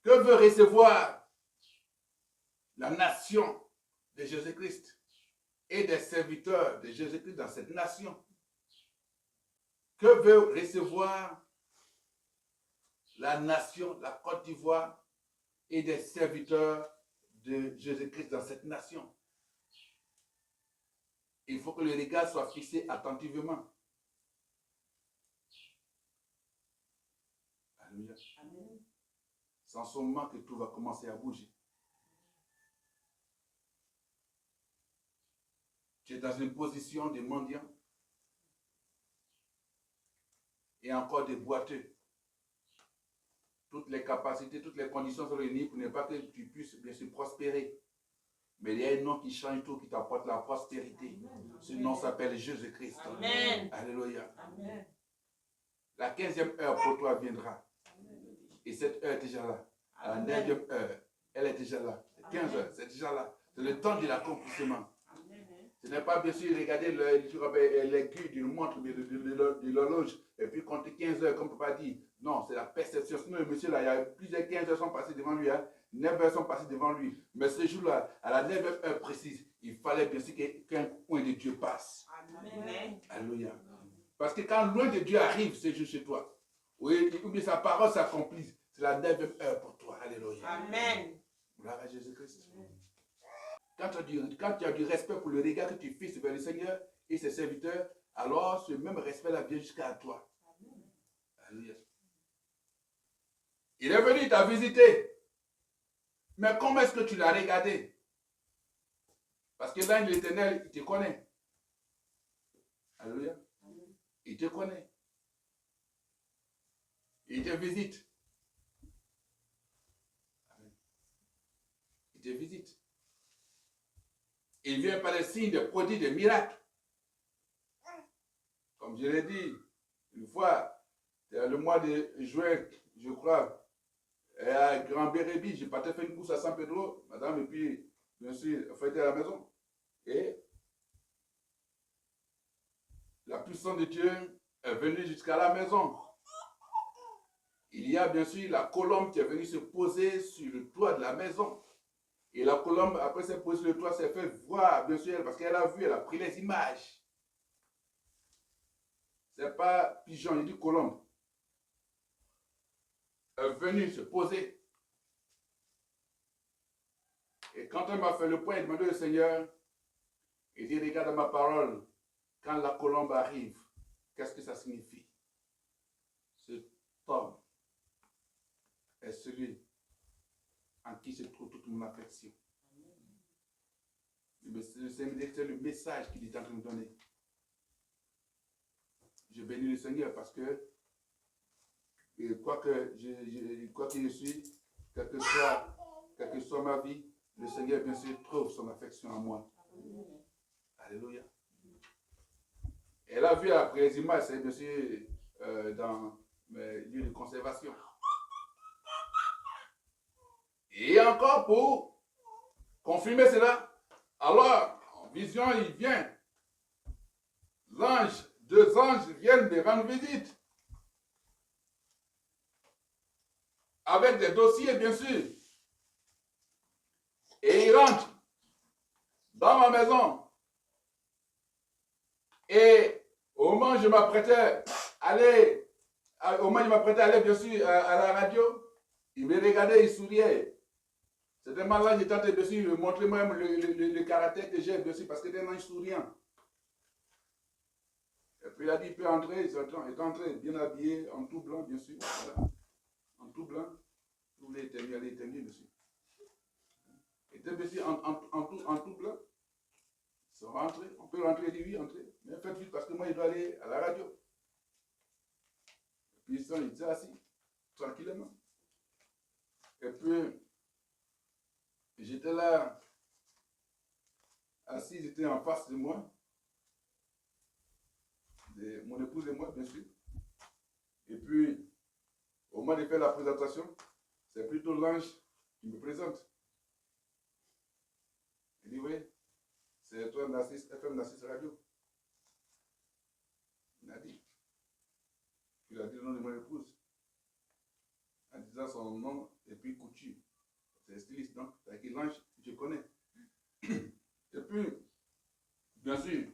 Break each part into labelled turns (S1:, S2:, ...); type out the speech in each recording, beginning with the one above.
S1: Que veut recevoir la nation de Jésus-Christ et des serviteurs de Jésus-Christ dans cette nation? Que veut recevoir la nation, la Côte d'Ivoire et des serviteurs de Jésus-Christ dans cette nation? Il faut que le regard soit fixé attentivement. Alléluia. C'est en ce moment que tout va commencer à bouger. Tu es dans une position de mendiant et encore de boiteux. Toutes les capacités, toutes les conditions sont réunies pour ne pas que tu puisses bien sûr prospérer. Mais il y a un nom qui change tout, qui t'apporte la prospérité. Ce nom s'appelle Jésus-Christ.
S2: Amen.
S1: Alléluia.
S2: Amen.
S1: La 15e heure pour toi viendra. Et cette heure est déjà là. La 9e heure, elle est déjà là. 15 heures, c'est déjà là. C'est le temps de l'accomplissement. Ce n'est pas bien sûr regarder l'aiguille d'une montre, de l'horloge, et puis compter 15 heures, comme papa dit. Non, c'est la perception. Sinon, le monsieur là, il y a plusieurs 15 heures sont passées devant lui. 9 heures sont passées devant lui. Mais ce jour-là, à la 9e heure précise, il fallait bien sûr qu'un coin de Dieu passe.
S2: Amen.
S1: Alléluia. Parce que quand loin de Dieu arrive, c'est juste chez toi. Oui, ou bien sa parole s'accomplisse. C'est la 9e heure pour toi. Alléluia.
S2: Amen.
S1: Gloire à Jésus-Christ. Quand tu as du respect pour le regard que tu fixes vers le Seigneur et ses serviteurs, alors ce même respect-là vient jusqu'à toi. Alléluia. Il est venu t'a visité. Mais comment est-ce que tu l'as regardé? Parce que l'ange de l'Éternel, il te connaît. Alléluia. Il te connaît. Il te visite. Il te visite. Il vient par les signes, des prodiges, des miracles. Comme je l'ai dit, une fois, le mois de juin, je crois, à Grand Bérébi, j'ai pas fait une course à San Pedro, madame, et puis, bien sûr, il faut être à la maison. Et la puissance de Dieu est venue jusqu'à la maison. Il y a bien sûr la colombe qui est venue se poser sur le toit de la maison. Et la colombe, après s'est posée sur le toit, s'est fait voir, bien sûr, parce qu'elle a vu, elle a pris les images. Ce n'est pas pigeon, il dit colombe. Elle est venue se poser. Et quand elle m'a fait le point, elle m'a demandé au Seigneur, il dit, regarde ma parole, quand la colombe arrive, qu'est-ce que ça signifie? Cet homme est celui en qui se trouve toute mon affection. C'est le message qu'il est en train de me donner. Je bénis le Seigneur parce que quoi que je suis, quelle que soit ma vie, le Seigneur bien sûr trouve son affection en moi. Alléluia. Elle a vu après les images, c'est bien sûr dans mes lieux de conservation. Et encore pour confirmer cela, alors en vision il vient. Deux anges viennent me rendre visite. Avec des dossiers bien sûr. Et ils rentrent dans ma maison. Et au moment où je m'apprêtais à aller, bien sûr à la radio, il me regardait, il souriait. C'était là j'étais en train de lui montrer moi-même le caractère que j'ai, bien sûr, parce que c'était un ange souriant. Et puis il a dit, il peut entrer, il est entré, bien habillé, en tout blanc, bien sûr. Voilà. En tout blanc. Tous les étaient mieux, bien sûr. Il était bien sûr en tout blanc. Ils sont rentrés, on peut rentrer, il dit oui, entrez. Mais faites vite parce que moi, je dois aller à la radio. Et puis ils étaient assis, tranquillement. Et puis, j'étais là, assis, ils étaient en face de moi. Mon épouse et moi, bien sûr. Et puis, au moment de faire la présentation, c'est plutôt l'ange qui me présente. Il dit, oui, c'est toi, Narcisse, FM Narcisse Radio. Il a dit. Il a dit le nom de mon épouse. en disant son nom et puis couture. C'est styliste, donc, avec l'ange, je connais. Et puis, bien sûr,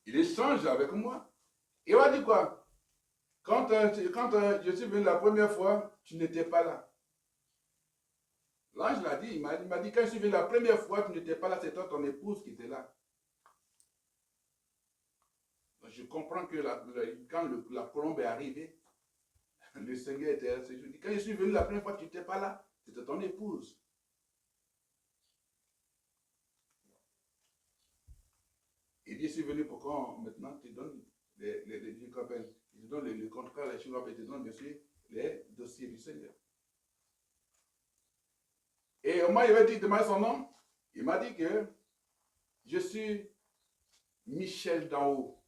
S1: il échange avec moi. Et on m'a dit quoi? Quand je suis venu la première fois, tu n'étais pas là. L'ange l'a dit, il m'a dit, quand je suis venu la première fois, tu n'étais pas là, c'était ton épouse qui était là. Donc, je comprends que quand la colombe est arrivée, le Seigneur était là. Quand je suis venu la première fois, tu n'étais pas là, c'était ton épouse. Il dit, je suis venu pour qu'on, maintenant, te donne le contrat, les choses, et te donne, bien sûr, les dossiers du Seigneur. Et moi, il m'a dit, demande son nom. Il m'a dit que je suis Michel d'en haut.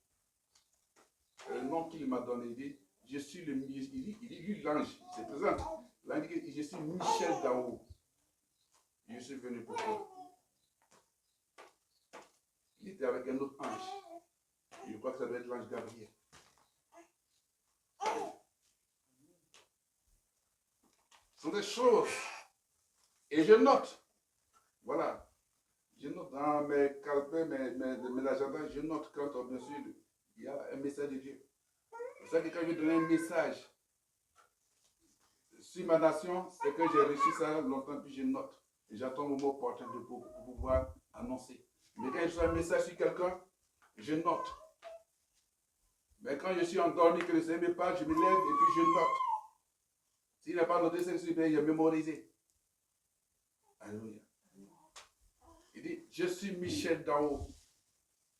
S1: Le nom qu'il m'a donné, il dit, je suis le, il dit lui, l'ange, il se présente. L'ange dit, je suis Michel d'en haut. Je suis venu pour toi. Il était avec un autre ange. Je crois que ça doit être l'ange Gabriel. Ce sont des choses. Et je note. Voilà. Je note dans mes calepins, mes agendas, je note quand, bien sûr, il y a un message de Dieu. C'est ça que quand je donne un message sur ma nation, c'est que j'ai reçu ça longtemps, puis je note. Et j'attends le mot opportun pour pouvoir annoncer. Mais quand je reçois un message sur quelqu'un, je note. Mais quand je suis endormi, que le Seigneur me parle, je me lève et puis je note. S'il n'a pas noté, c'est que j'ai mémorisé. Alléluia. Il dit, je suis Michel d'en haut.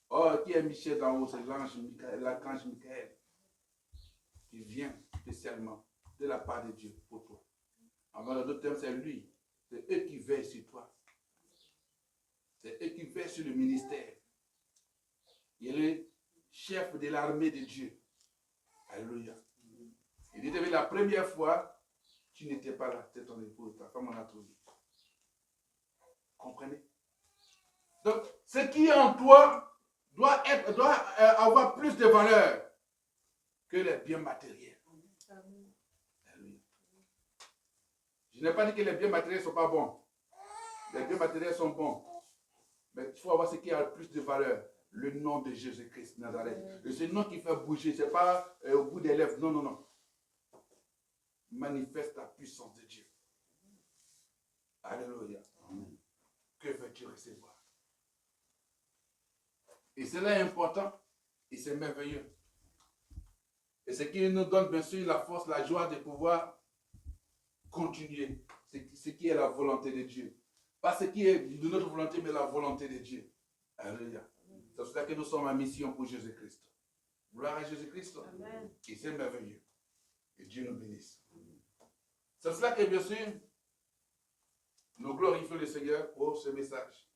S1: Oh, qui est Michel d'en haut? C'est l'ange Michael, l'archange Michael, qui vient spécialement de la part de Dieu pour toi. En d'autres termes, c'est lui. C'est eux qui veillent sur toi. C'est eux qui veillent sur le ministère. Il est le chef de l'armée de Dieu. Alléluia. Il dit, la première fois, tu n'étais pas là. C'était ton épouse, ta femme en a trouvé. Comprenez? Donc, ce qui est en toi doit avoir plus de valeur que les biens matériels. Alléluia. Je n'ai pas dit que les biens matériels ne sont pas bons. Les biens matériels sont bons. Mais il faut avoir ce qui a le plus de valeur. Le nom de Jésus-Christ Nazareth. Et ce nom qui fait bouger. Ce n'est pas au bout des lèvres. Non, non, non. Manifeste la puissance de Dieu. Alléluia. Amen. Que veux-tu recevoir? Et cela est important. Et c'est merveilleux. Et ce qui nous donne bien sûr la force, la joie de pouvoir continuer. Ce qui est la volonté de Dieu. Pas ce qui est de notre volonté, mais la volonté de Dieu. Alléluia. C'est pour ça que nous sommes en mission pour Jésus-Christ. Gloire à Jésus-Christ. Et c'est merveilleux. Et Dieu nous bénisse. C'est pour cela que bien sûr, nous glorifions le Seigneur pour ce message.